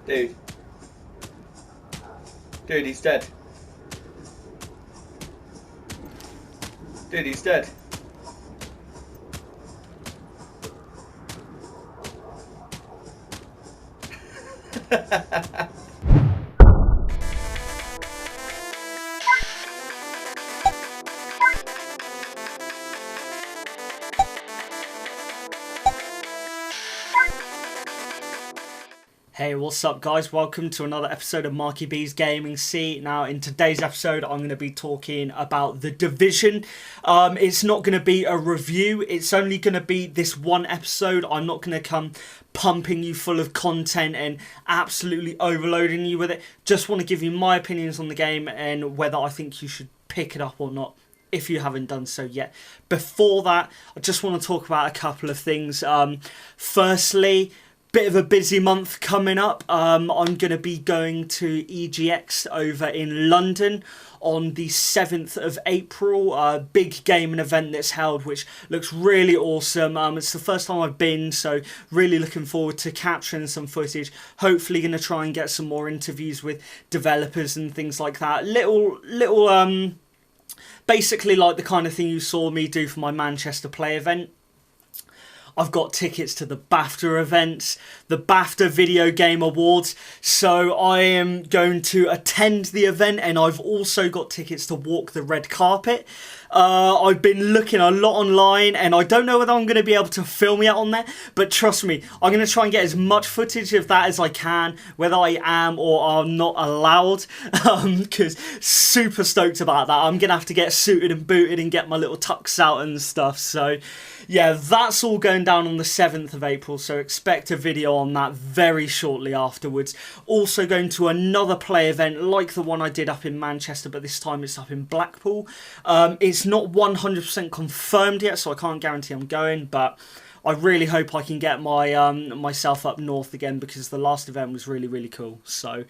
Dude. Dude, he's dead. Dude, he's dead. Hey, what's up guys? Welcome to another episode of Marc-e-b's Gaming Seat. Now in today's episode I'm going to be talking about The Division. It's not going to be a review, it's only going to be this one episode. I'm not going to come pumping you full of content and absolutely overloading you with it. Just want to give you my opinions on the game and whether I think you should pick it up or not, if you haven't done so yet. Before that, I just want to talk about a couple of things. Firstly, bit of a busy month coming up. I'm going to be going to EGX over in London on the 7th of April. A big gaming event that's held, which looks really awesome. It's the first time I've been, so really looking forward to capturing some footage. Hopefully going to try and get some more interviews with developers and things like that. Basically like the kind of thing you saw me do for my Manchester Play event. I've got tickets to the BAFTA events, the BAFTA Video Game Awards, so I am going to attend the event, and I've also got tickets to walk the red carpet. I've been looking a lot online, and I don't know whether I'm going to be able to film it on there, but trust me, I'm going to try and get as much footage of that as I can, whether I am or am not allowed, because super stoked about that. I'm going to have to get suited and booted and get my little tux out and stuff, so yeah, that's all going down on the 7th of April, so expect a video on that very shortly afterwards. Also going to another play event like the one I did up in Manchester, but this time it's up in Blackpool. It's not 100% confirmed yet, so I can't guarantee I'm going, but I really hope I can get my myself up north again, because the last event was really, really cool. So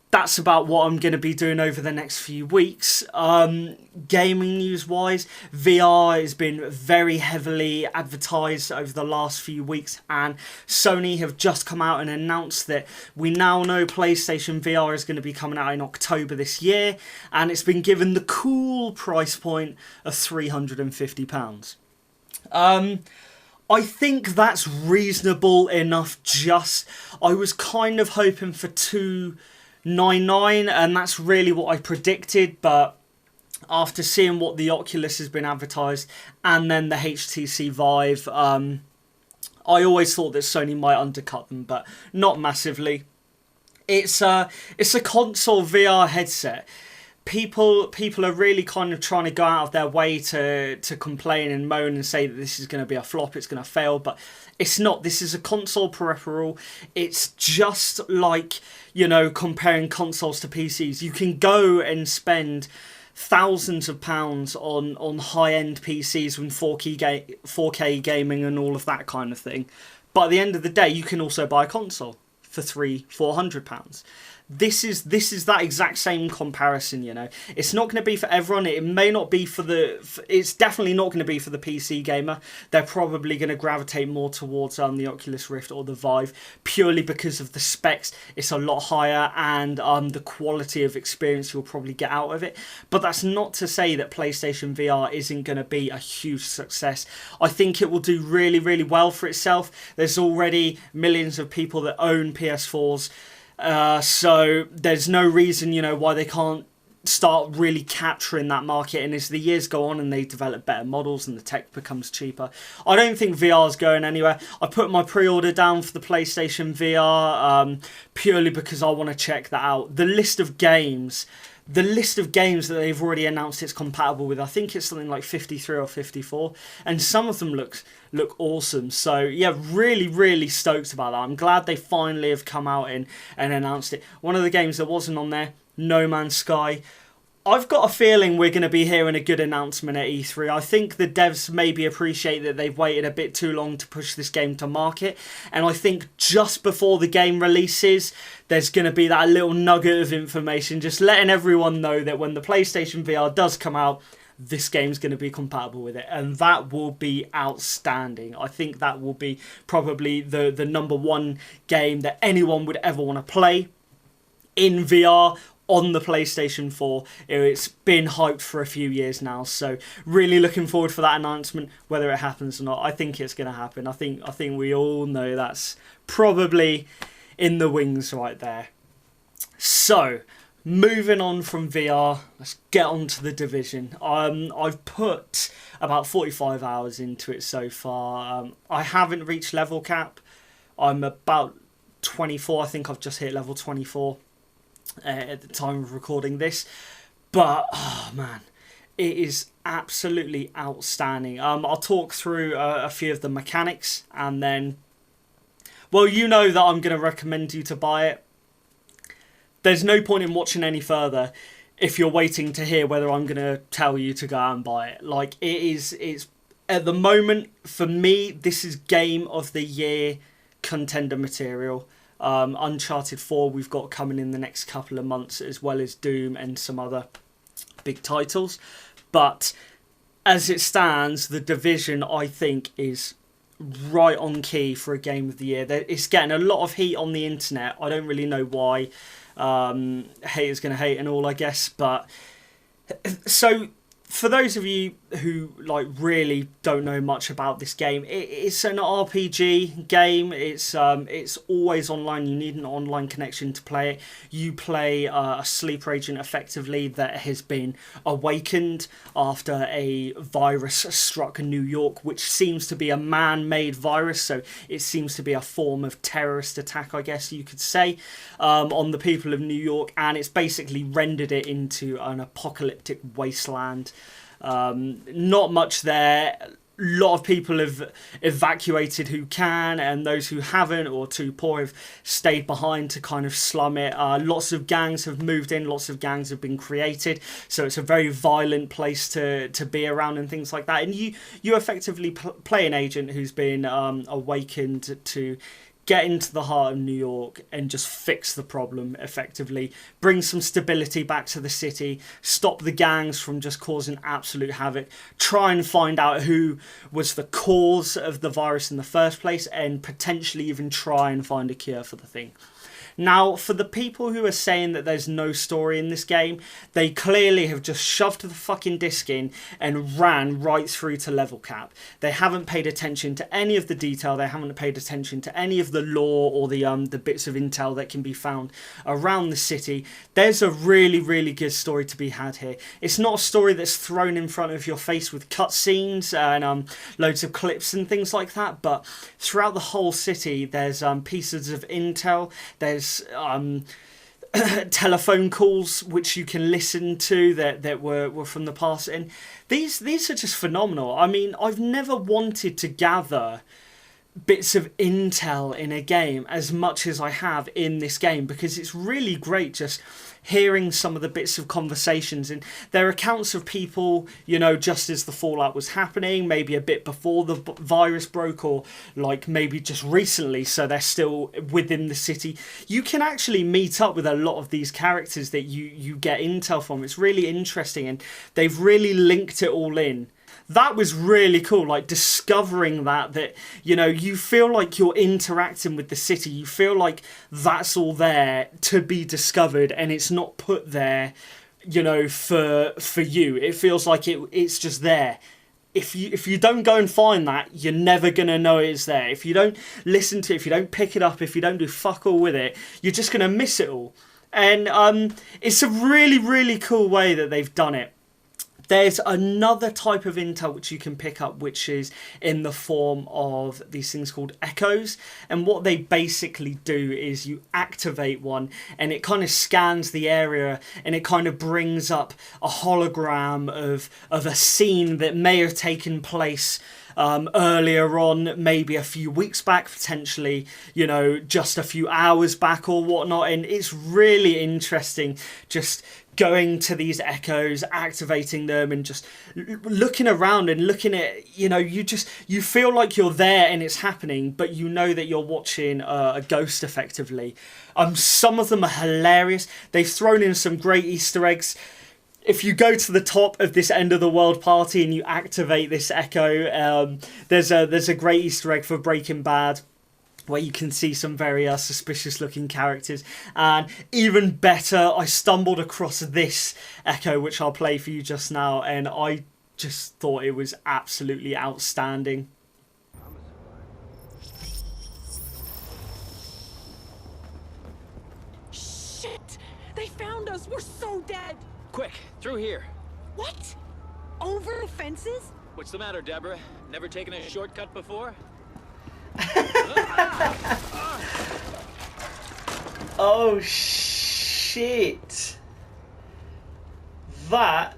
that's about what I'm going to be doing over the next few weeks. Gaming news wise, VR has been very heavily advertised over the last few weeks, and Sony have just come out and announced that we now know PlayStation VR is going to be coming out in October this year, and it's been given the cool price point of £350. I think that's reasonable enough. I was kind of hoping for $299, and that's really what I predicted, but after seeing what the Oculus has been advertised and then the HTC Vive, I always thought that Sony might undercut them, but not massively. It's a console VR headset. People are really kind of trying to go out of their way to complain and moan and say that this is going to be a flop, it's going to fail, but it's not. This is a console peripheral. It's just like, you know, comparing consoles to PCs. You can go and spend thousands of pounds on high-end PCs with 4K gaming and all of that kind of thing. But at the end of the day, you can also buy a console for £300-400. This is that exact same comparison, you know. It's not going to be for everyone. It may not be it's definitely not going to be for the PC gamer. They're probably going to gravitate more towards the Oculus Rift or the Vive, purely because of the specs. It's a lot higher, and the quality of experience you'll probably get out of it. But that's not to say that PlayStation VR isn't going to be a huge success. I think it will do really, really well for itself. There's already millions of people that own PS4s. So there's no reason, you know, why they can't start really capturing that market. And as the years go on and they develop better models and the tech becomes cheaper, I don't think VR is going anywhere. I put my pre-order down for the PlayStation VR purely because I want to check that out. The list of games that they've already announced it's compatible with, I think it's something like 53 or 54, and some of them look awesome. So yeah, really, really stoked about that. I'm glad they finally have come out and announced it. One of the games that wasn't on there, No Man's Sky. I've got a feeling we're going to be hearing a good announcement at E3. I think the devs maybe appreciate that they've waited a bit too long to push this game to market. And I think just before the game releases, there's going to be that little nugget of information, just letting everyone know that when the PlayStation VR does come out, this game's going to be compatible with it, and that will be outstanding. I think that will be probably the number one game that anyone would ever want to play in VR on the PlayStation 4. It's been hyped for a few years now, so really looking forward for that announcement. Whether it happens or not, I think it's going to happen. I think we all know that's probably in the wings right there. So, moving on from VR, let's get on to The Division. I've put about 45 hours into it so far. I haven't reached level cap. I'm about 24. I think I've just hit level 24 at the time of recording this. But, oh man, it is absolutely outstanding. I'll talk through a few of the mechanics, and then, well, you know that I'm going to recommend you to buy it. There's no point in watching any further if you're waiting to hear whether I'm going to tell you to go out and buy it. Like, it's at the moment, for me, this is Game of the Year contender material. Uncharted 4 we've got coming in the next couple of months, as well as Doom and some other big titles. But as it stands, The Division, I think, is right on key for a Game of the Year. It's getting a lot of heat on the internet. I don't really know why. Haters gonna hate and all, I guess. But so, for those of you who like really don't know much about this game, it's an RPG game. It's always online. You need an online connection to play it. You play a sleeper agent effectively that has been awakened after a virus struck New York, which seems to be a man-made virus. So it seems to be a form of terrorist attack, I guess you could say, on the people of New York, and it's basically rendered it into an apocalyptic wasteland. Not much there. A lot of people have evacuated who can, and those who haven't or too poor have stayed behind to kind of slum it. Lots of gangs have moved in, lots of gangs have been created, so it's a very violent place to be around and things like that. And you effectively play an agent who's been awakened to get into the heart of New York and just fix the problem effectively, bring some stability back to the city, stop the gangs from just causing absolute havoc, try and find out who was the cause of the virus in the first place, and potentially even try and find a cure for the thing. Now, for the people who are saying that there's no story in this game, they clearly have just shoved the fucking disc in and ran right through to level cap. They haven't paid attention to any of the detail. They haven't paid attention to any of the lore or the bits of intel that can be found around the city. There's a really, really good story to be had here. It's not a story that's thrown in front of your face with cutscenes and loads of clips and things like that, but throughout the whole city, there's pieces of intel. There's telephone calls which you can listen to that were from the past, and these are just phenomenal. I mean, I've never wanted to gather bits of intel in a game as much as I have in this game, because it's really great just hearing some of the bits of conversations, and their accounts of people, you know, just as the fallout was happening, maybe a bit before the virus broke, or like maybe just recently, so they're still within the city. You can actually meet up with a lot of these characters that you get intel from. It's really interesting, and they've really linked it all in. That was really cool, like discovering that, you know, you feel like you're interacting with the city. You feel like that's all there to be discovered, and it's not put there, you know, for you. It feels like it's just there. If you don't go and find that, you're never going to know it's there. If you don't listen to it, if you don't pick it up, if you don't do fuck all with it, you're just going to miss it all. And it's a really, really cool way that they've done it. There's another type of intel which you can pick up, which is in the form of these things called echoes. And what they basically do is you activate one, and it kind of scans the area, and it kind of brings up a hologram of a scene that may have taken place earlier on, maybe a few weeks back, potentially, you know, just a few hours back or whatnot. And it's really interesting just going to these echoes, activating them, and just looking around and looking at, you know, you feel like you're there and it's happening, but you know that you're watching a ghost effectively. Some of them are hilarious. They've thrown in some great Easter eggs. if you go to the top of this end of the world party and you activate this echo, there's a great Easter egg for Breaking Bad, where you can see some very suspicious looking characters. And even better, I stumbled across this echo, which I'll play for you just now, and I just thought it was absolutely outstanding. Shit! They found us! We're so dead! Quick, through here. What? Over the fences? What's the matter, Deborah? Never taken a shortcut before? Oh shit. That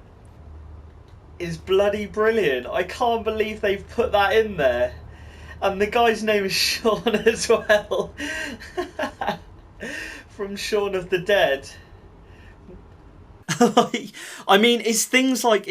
is bloody brilliant. I can't believe they've put that in there. And the guy's name is Shaun as well. From Shaun of the Dead. I mean, it's things like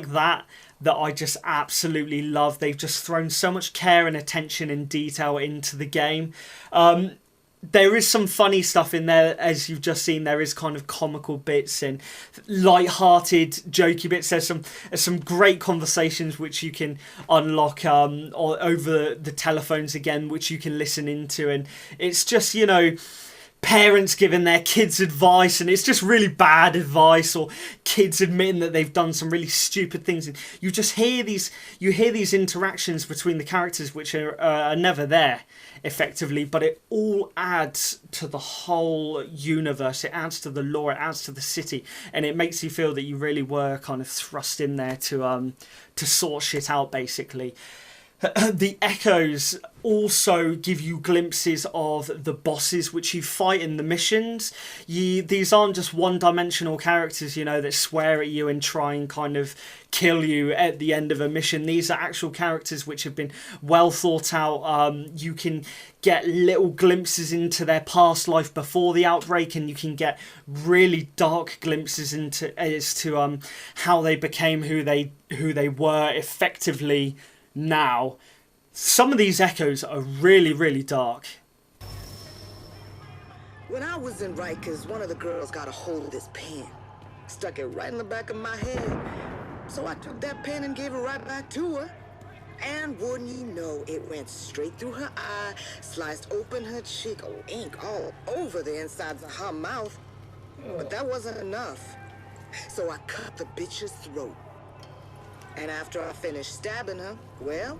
that I just absolutely love. They've just thrown so much care and attention and detail into the game. There is some funny stuff in there, as you've just seen. There is kind of comical bits and light-hearted, jokey bits. There's some great conversations which you can unlock or over the telephones again, which you can listen into, and it's just, you know, parents giving their kids advice, and it's just really bad advice, or kids admitting that they've done some really stupid things, and you just hear these interactions between the characters which are never there effectively, but it all adds to the whole universe. It adds to the lore, it adds to the city, and it makes you feel that you really were kind of thrust in there to sort shit out, basically. The echoes also give you glimpses of the bosses which you fight in the missions. These aren't just one-dimensional characters, you know, that swear at you and try and kind of kill you at the end of a mission. These are actual characters which have been well thought out. You can get little glimpses into their past life before the outbreak, and you can get really dark glimpses as to how they became who they were effectively now. Some of these echoes are really, really dark. When I was in Rikers, one of the girls got a hold of this pen, stuck it right in the back of my head. So I took that pen and gave it right back to her. And wouldn't you know, it went straight through her eye, sliced open her cheek, ink all over the insides of her mouth. But that wasn't enough. So I cut the bitch's throat. And after I finished stabbing her, well,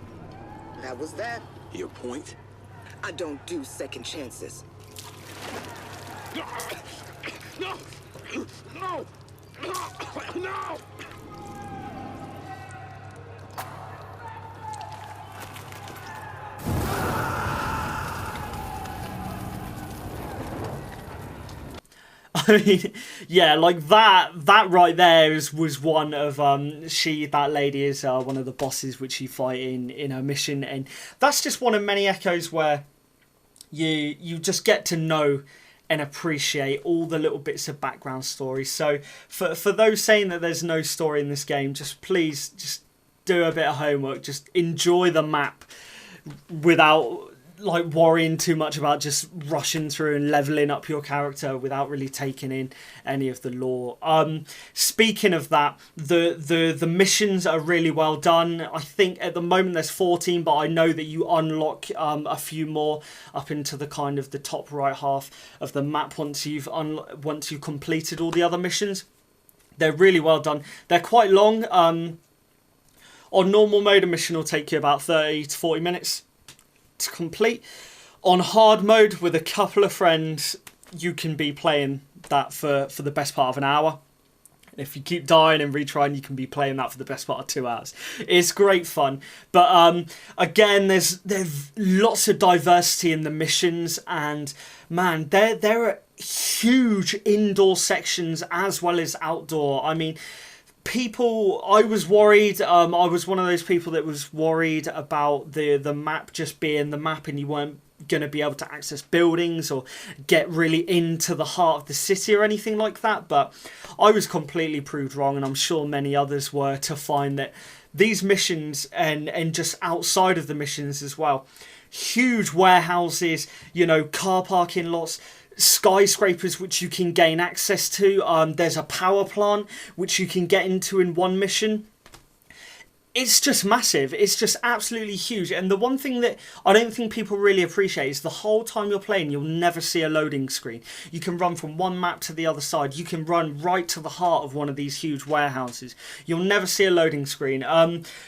that was that. Your point? I don't do second chances. No! No! No! No! I mean, yeah, like that right there was one of that lady is one of the bosses which you fight in her mission, and that's just one of many echoes where you just get to know and appreciate all the little bits of background story. So for those saying that there's no story in this game, please just do a bit of homework, just enjoy the map without like worrying too much about just rushing through and leveling up your character without really taking in any of the lore. Speaking of that, the missions are really well done. I think at the moment there's 14, but I know that you unlock a few more up into the kind of the top right half of the map once you've completed all the other missions. They're really well done. They're quite long. On normal mode, a mission will take you about 30 to 40 minutes to complete. On hard mode with a couple of friends, you can be playing that for the best part of an hour. If you keep dying and retrying, you can be playing that for the best part of 2 hours. It's great fun. But again, there's lots of diversity in the missions, and man, there are huge indoor sections as well as outdoor. I mean, I was worried. I was one of those people that was worried about the map just being the map, and you weren't going to be able to access buildings or get really into the heart of the city or anything like that. But I was completely proved wrong, and I'm sure many others were, to find that these missions and just outside of the missions as well, huge warehouses, you know, car parking lots, skyscrapers which you can gain access to. There's a power plant which you can get into in one mission. It's just massive. It's just absolutely huge. And the one thing that I don't think people really appreciate is the whole time you're playing, you'll never see a loading screen. You can run from one map to the other side. You can run right to the heart of one of these huge warehouses. You'll never see a loading screen.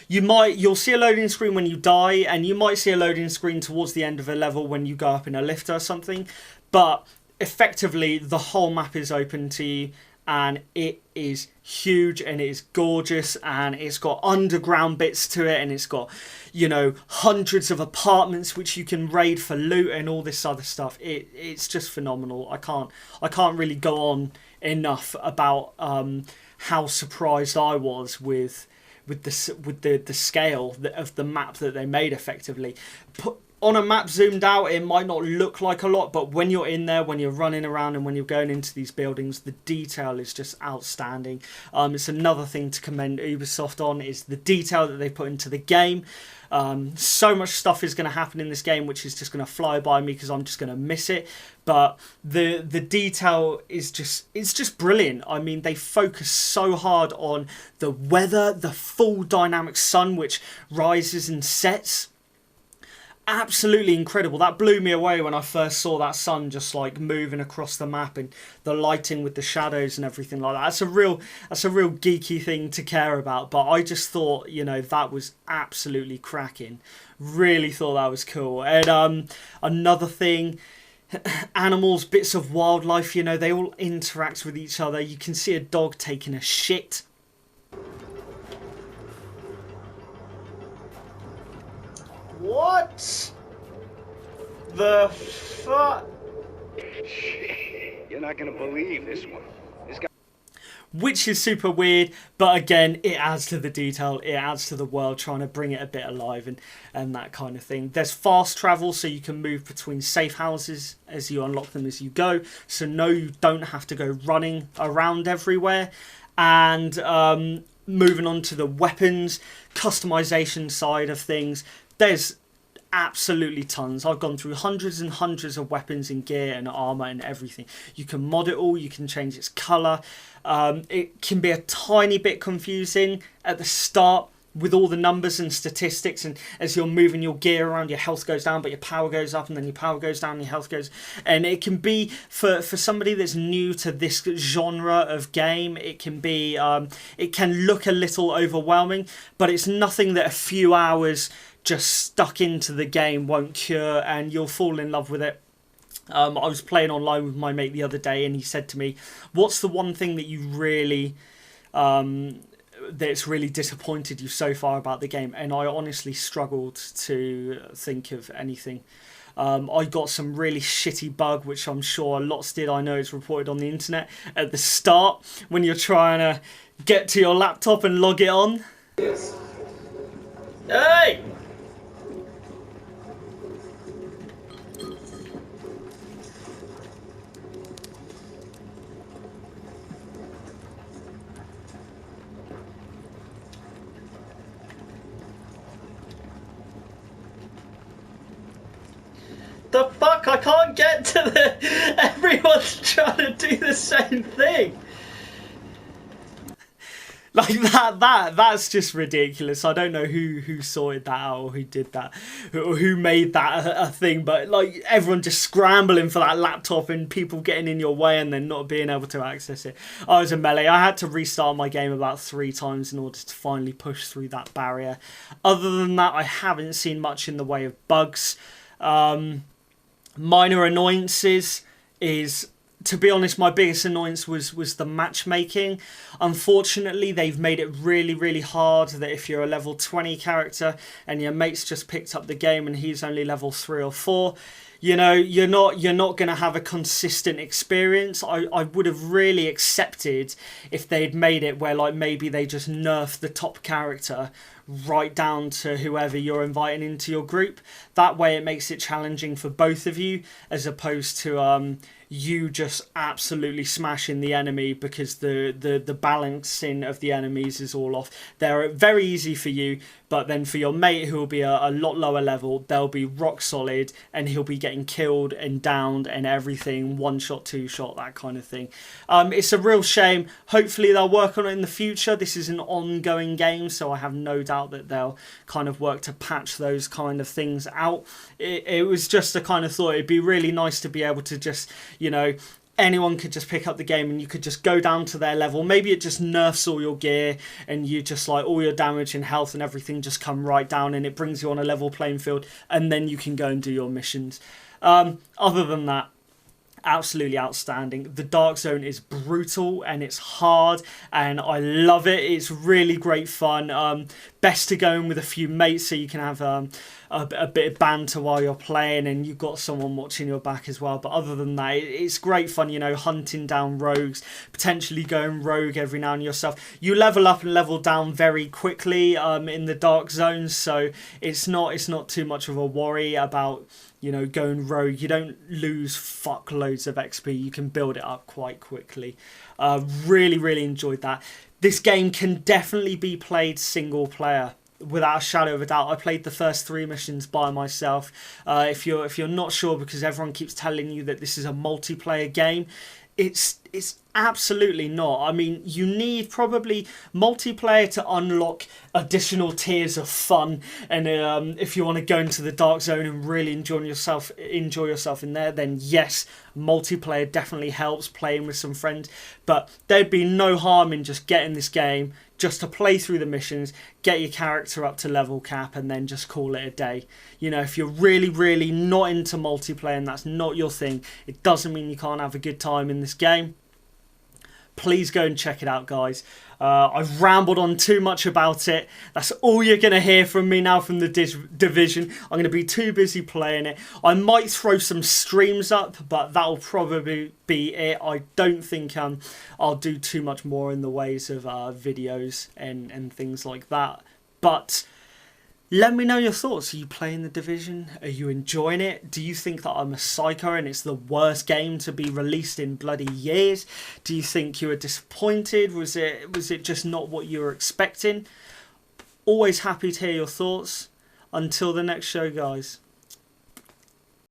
You'll see a loading screen when you die, and you might see a loading screen towards the end of a level when you go up in a lift or something. But effectively, the whole map is open to you. And it is huge, and it is gorgeous, and it's got underground bits to it, and it's got, you know, hundreds of apartments which you can raid for loot and all this other stuff. It's just phenomenal. I can't really go on enough about how surprised I was with the scale of the map that they made. Effectively, on a map zoomed out, it might not look like a lot, but when you're in there, when you're running around and when you're going into these buildings, the detail is just outstanding. It's another thing to commend Ubisoft on, is the detail that they put into the game. So much stuff is going to happen in this game which is just going to fly by me because I'm just going to miss it. But the detail is just brilliant. I mean, they focus so hard on the weather, the full dynamic sun which rises and sets. Absolutely incredible. That blew me away when I first saw that sun just like moving across the map, and the lighting with the shadows and everything like that. That's a real geeky thing to care about, but I just thought, you know, that was absolutely cracking. Really thought that was cool. And another thing, animals, bits of wildlife, you know, they all interact with each other. You can see a dog taking a shit. What the fuck? You're not gonna believe this one. This guy. Which is super weird, but again, it adds to the detail, it adds to the world, trying to bring it a bit alive and that kind of thing. There's fast travel, so you can move between safe houses as you unlock them as you go. So no, you don't have to go running around everywhere. And moving on to the weapons, customization side of things, there's absolutely tons. I've gone through hundreds and hundreds of weapons and gear and armor and everything. You can mod it all, you can change its color. It can be a tiny bit confusing at the start with all the numbers and statistics, and as you're moving your gear around, your health goes down but your power goes up, and then your power goes down and your health goes, and it can be for somebody that's new to this genre of game, it can be it can look a little overwhelming, but it's nothing that a few hours just stuck into the game won't cure, and you'll fall in love with it. I was playing online with my mate the other day, and he said to me, what's the one thing that you really that's really disappointed you so far about the game? And I honestly struggled to think of anything. I got some really shitty bug, which I'm sure lots did. I know it's reported on the internet at the start when you're trying to get to your laptop and log it on. Yes. Hey! The fuck? I can't get to the... Everyone's trying to do the same thing. Like that's just ridiculous. I don't know who sorted that out or who did that or who made that a thing, but like everyone just scrambling for that laptop and people getting in your way and then not being able to access it. I was a melee. I had to restart my game about 3 times in order to finally push through that barrier. Other than that, I haven't seen much in the way of bugs. Minor annoyances is, to be honest, my biggest annoyance was the matchmaking. Unfortunately, they've made it really hard that if you're a level 20 character and your mate's just picked up the game and he's only level 3 or 4, you know, you're not going to have a consistent experience. I would have really accepted if they'd made it where like maybe they just nerfed the top character right down to whoever you're inviting into your group. That way it makes it challenging for both of you, as opposed to you just absolutely smashing the enemy because the balancing of the enemies is all off. They're very easy for you, but then for your mate who will be a lot lower level, they'll be rock solid and he'll be getting killed and downed and everything, one shot, two shot, that kind of thing. It's a real shame. Hopefully they'll work on it in the future. This is an ongoing game, so I have no doubt that they'll kind of work to patch those kind of things out. It was just a kind of thought it'd be really nice to be able to just, you know, anyone could just pick up the game and you could just go down to their level. Maybe it just nerfs all your gear and you just like all your damage and health and everything just come right down and it brings you on a level playing field and then you can go and do your missions. Other than that, absolutely outstanding. The Dark Zone is brutal and it's hard and I love it. It's really great fun. Best to go in with a few mates so you can have a bit of banter while you're playing and you've got someone watching your back as well. But other than that, it's great fun, you know, hunting down rogues, potentially going rogue every now and yourself. You level up and level down very quickly in the Dark Zone, so it's not too much of a worry about, you know, going rogue. You don't lose fuckloads of XP. You can build it up quite quickly. Really enjoyed that. This game can definitely be played single player, without a shadow of a doubt. I played the first 3 missions by myself. If you're not sure, because everyone keeps telling you that this is a multiplayer game, it's absolutely not. I mean, you need probably multiplayer to unlock additional tiers of fun, and if you want to go into the Dark Zone and really enjoy yourself in there, then yes, multiplayer definitely helps, playing with some friends. But there'd be no harm in just getting this game just to play through the missions, get your character up to level cap, and then just call it a day. You know, if you're really not into multiplayer and that's not your thing, it doesn't mean you can't have a good time in this game. Please go and check it out, guys. I've rambled on too much about it. That's all you're going to hear from me now from the Division. I'm going to be too busy playing it. I might throw some streams up, but that'll probably be it. I don't think I'll do too much more in the ways of videos and things like that. But let me know your thoughts. Are you playing the Division? Are you enjoying it? Do you think that I'm a psycho and it's the worst game to be released in bloody years? Do you think you were disappointed? Was it just not what you were expecting? Always happy to hear your thoughts. Until the next show, guys.